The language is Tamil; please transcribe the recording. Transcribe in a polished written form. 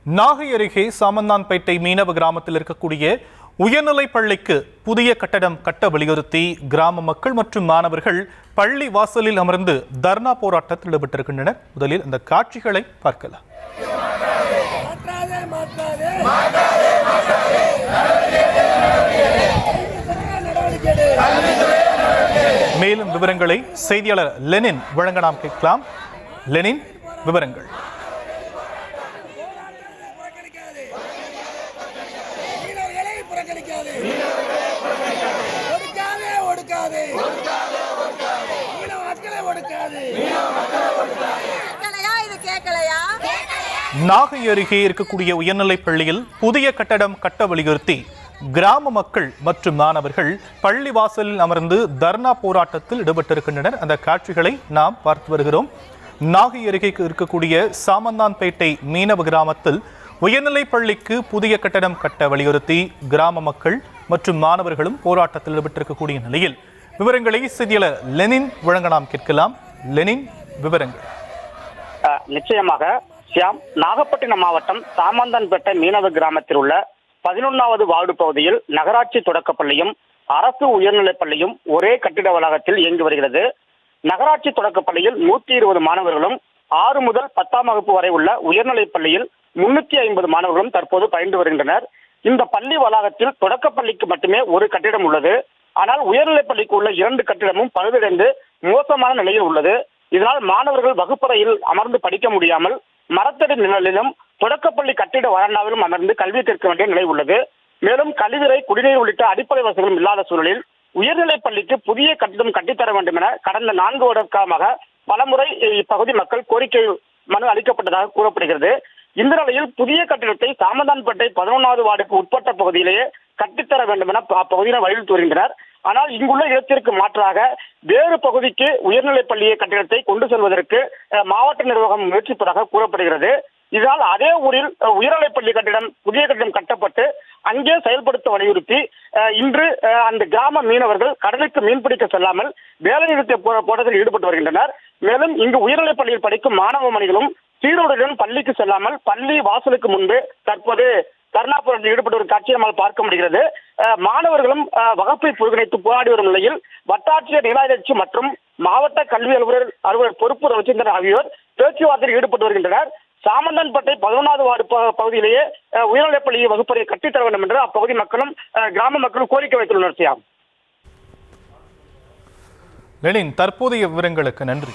நாகை அருகே சாமந்தான்பேட்டை மீனவ கிராமத்தில் இருக்கக்கூடிய உயர்நிலைப் பள்ளிக்கு புதிய கட்டடம் கட்ட வலியுறுத்தி கிராம மக்கள் மற்றும் மாணவர்கள் பள்ளி வாசலில் அமர்ந்து தர்ணா போராட்டத்தில் ஈடுபட்டிருக்கின்றனர். முதலில் அந்த காட்சிகளை பார்க்கலாம். மேலும் விவரங்களை செய்தியாளர் லெனின் வழங்க நாம் கேட்கலாம். லெனின், விவரங்கள். நாகை அருகே இருக்கக்கூடிய உயர்நிலைப் பள்ளியில் புதிய கட்டடம் கட்ட வலியுறுத்தி கிராம மக்கள் மற்றும் மாணவர்கள் பள்ளி வாசலில் அமர்ந்து தர்ணா போராட்டத்தில் ஈடுபட்டிருக்கின்றனர். அந்த காட்சிகளை நாம் பார்த்து வருகிறோம். நாகை அருகே இருக்கக்கூடிய சாமந்தான்பேட்டை மீனவ கிராமத்தில் உயர்நிலைப் பள்ளிக்கு புதிய கட்டடம் கட்ட வலியுறுத்தி கிராம மக்கள் மற்றும் மாணவர்களும் போராட்டத்தில் ஈடுபட்டிருக்கக்கூடிய நிலையில் விவரங்களை செய்தியாளர் லெனின் வழங்க நாம் கேட்கலாம். லெனின், விவரங்கள். நிச்சயமாக சியாம், நாகப்பட்டினம் மாவட்டம் சாமந்தான்பேட்டை மீனவ கிராமத்தில் உள்ள 11வது வார்டு பகுதியில் நகராட்சி தொடக்கப்பள்ளியும் அரசு உயர்நிலைப் பள்ளியும் ஒரே கட்டிட வளாகத்தில் இயங்கி வருகிறது. நகராட்சி தொடக்கப்பள்ளியில் 120 மாணவர்களும் 6 முதல் 10ஆம் வகுப்பு வரை உள்ள உயர்நிலைப் பள்ளியில் 350 மாணவர்களும் தற்போது பயின்று வருகின்றனர். இந்த பள்ளி வளாகத்தில் தொடக்கப்பள்ளிக்கு மட்டுமே ஒரு கட்டிடம் உள்ளது. ஆனால் உயர்நிலைப் பள்ளிக்கு உள்ள 2 கட்டிடமும் பழுதடைந்து மோசமான நிலையில் உள்ளது. இதனால் மாணவர்கள் வகுப்பறையில் அமர்ந்து படிக்க முடியாமல் மரத்தடி நிழலிலும் தொடக்கப்பள்ளி கட்டிட வராண்டாவிலும் அமர்ந்து கல்வி கற்க வேண்டிய நிலை உள்ளது. மேலும் கழிவறை, குடிநீர் உள்ளிட்ட அடிப்படை வசதிகளும் இல்லாத சூழலில் உயர்நிலைப் பள்ளிக்கு புதிய கட்டிடம் கட்டித்தர வேண்டும் என கடந்த 4 வருடமாக பலமுறை இப்பகுதி மக்கள் கோரிக்கை மனு அளிக்கப்பட்டதாக கூறப்படுகிறது. இந்த நிலையில் புதிய கட்டிடத்தை சாமந்தான்பேட்டை 11வது வார்டுக்கு உட்பட்ட பகுதியிலேயே கட்டித்தர வேண்டும் என அப்பகுதியினர் வலியுறுத்தி வருகின்றனர். ஆனால் இங்குள்ள இடத்திற்கு மாற்றாக வேறு பகுதிக்கு உயர்நிலைப் பள்ளியை கட்டிடத்தை கொண்டு செல்வதற்கு மாவட்ட நிர்வாகம் முயற்சிப்பதாக கூறப்படுகிறது. இதனால் அதே ஊரில் உயர்நிலைப் பள்ளி கட்டிடம் புதிய கட்டிடம் கட்டப்பட்டு அங்கே செயல்படுத்த வலியுறுத்தி இன்று அந்த கிராம மீனவர்கள் கடலுக்கு மீன்பிடிக்க செல்லாமல் வேலை நிறுத்த போராட்டத்தில் ஈடுபட்டு வருகின்றனர். மேலும் இங்கு உயர்நிலைப் பள்ளியில் படிக்கும் மாணவ மணிகளும் சீருடையுடன் பள்ளிக்கு செல்லாமல் பள்ளி வாசலுக்கு முன்பு தற்போது தர்ணா போராட்டத்தில் ஈடுபட்டு வரும் காட்சியை நம்மால் பார்க்க முடிகிறது. மாணவர்களும் வகுப்பை புறக்கணித்து போராடி வரும் நிலையில் வட்டாட்சியர் நீலாயட்சி மற்றும் மாவட்ட கல்வி அலுவலர் பொறுப்பு ரவிச்சந்திரன் ஆகியோர் பேச்சுவார்த்தையில் ஈடுபட்டு வருகின்றனர். சாமந்தான்பேட்டை 11வது வார்டு பகுதியிலேயே உயர்நிலைப் பள்ளியை வகுப்பறையை கட்டித்தர வேண்டும் என்று அப்பகுதி மக்களும் கிராம மக்களும் கோரிக்கை வைத்துள்ளனர். லெனின், தற்போதைய விவரங்களுக்கு நன்றி.